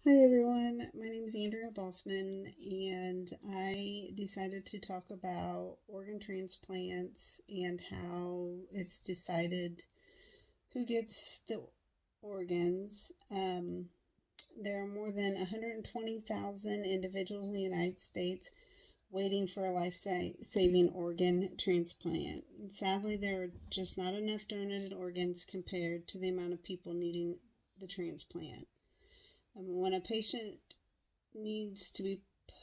Hi everyone, my name is Andrea Boffman, and I decided to talk about organ transplants and how it's decided who gets the organs. There are more than 120,000 individuals in the United States waiting for a life saving organ transplant. And sadly, there are just not enough donated organs compared to the amount of people needing the transplant. When a patient needs to be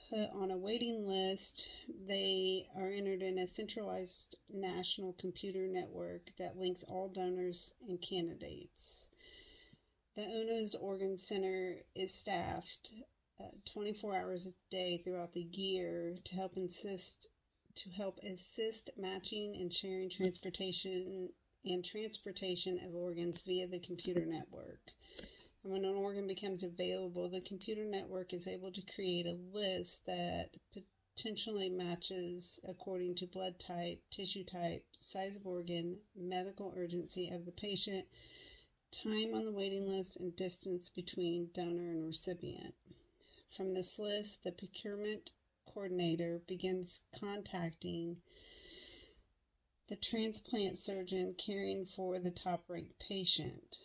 put on a waiting list, they are entered in a centralized national computer network that links all donors and candidates. The UNO's Organ Center is staffed 24 hours a day throughout the year to help assist matching and sharing transportation of organs via the computer network. And when an organ becomes available, the computer network is able to create a list that potentially matches according to blood type, tissue type, size of organ, medical urgency of the patient, time on the waiting list, and distance between donor and recipient. From this list, the procurement coordinator begins contacting the transplant surgeon caring for the top ranked patient.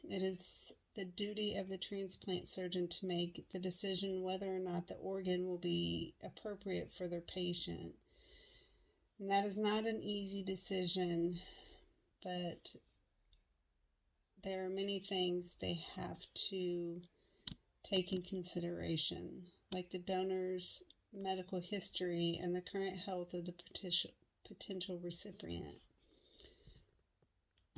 It is the duty of the transplant surgeon to make the decision whether or not the organ will be appropriate for their patient. And that is not an easy decision, but there are many things they have to take in consideration, like the donor's medical history and the current health of the potential recipient.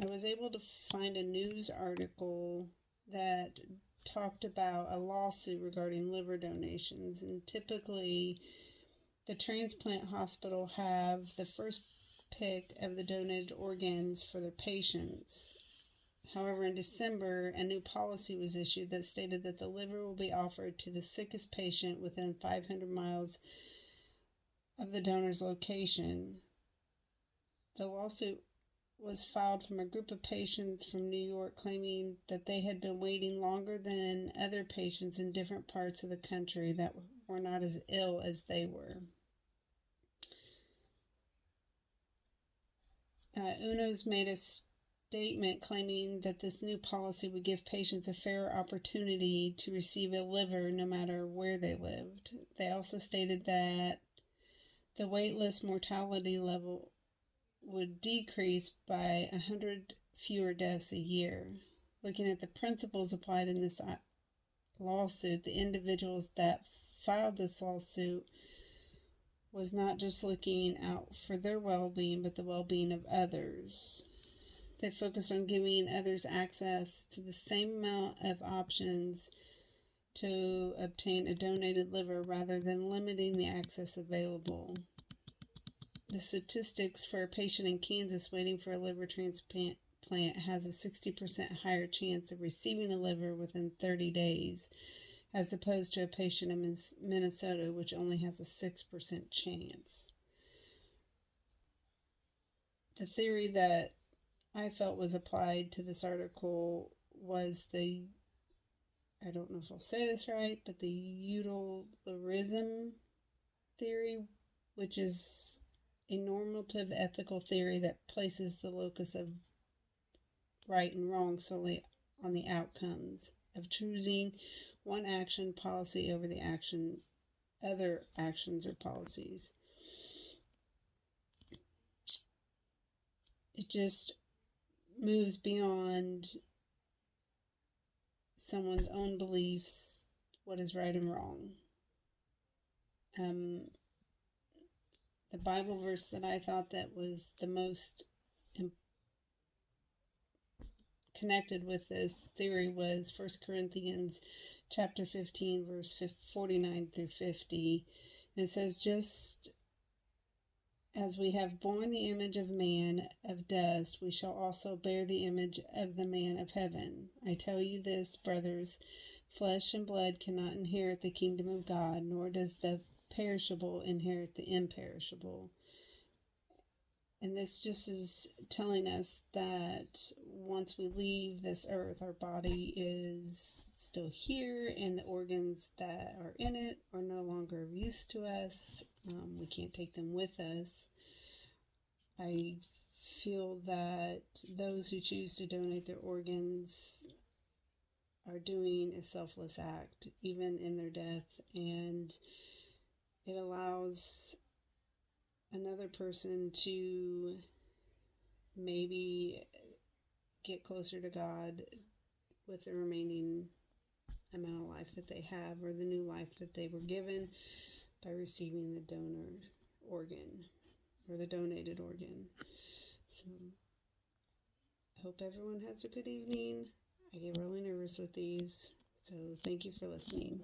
I was able to find a news article that talked about a lawsuit regarding liver donations, and typically the transplant hospital have the first pick of the donated organs for their patients. However, in December, a new policy was issued that stated that the liver will be offered to the sickest patient within 500 miles of the donor's location. The lawsuit was filed from a group of patients from New York claiming that they had been waiting longer than other patients in different parts of the country that were not as ill as they were. UNO's made a statement claiming that this new policy would give patients a fair opportunity to receive a liver no matter where they lived. They also stated that the waitlist mortality level would decrease by 100 fewer deaths a year. Looking at the principles applied in this lawsuit, the individuals that filed this lawsuit was not just looking out for their well-being, but the well-being of others. They focused on giving others access to the same amount of options to obtain a donated liver rather than limiting the access available. The statistics for a patient in Kansas waiting for a liver transplant has a 60% higher chance of receiving a liver within 30 days, as opposed to a patient in Minnesota, which only has a 6% chance. The theory that I felt was applied to this article was I don't know if I'll say this right, but the utilitarism theory, which is a normative ethical theory that places the locus of right and wrong solely on the outcomes of choosing one action policy over the other actions or policies. It just moves beyond someone's own beliefs, what is right and wrong. The Bible verse that I thought that was the most connected with this theory was 1 Corinthians chapter 15, verse 49 through 50. And it says, just as we have borne the image of man of dust, we shall also bear the image of the man of heaven. I tell you this, brothers, flesh and blood cannot inherit the kingdom of God, nor does the perishable inherit the imperishable. And this just is telling us that once we leave this earth, our body is still here and the organs that are in it are no longer of use to us. We can't take them with us. I feel that those who choose to donate their organs are doing a selfless act, even in their death, and it allows another person to maybe get closer to God with the remaining amount of life that they have, or the new life that they were given by receiving the donor organ or the donated organ. So I hope everyone has a good evening. I get really nervous with these, so thank you for listening.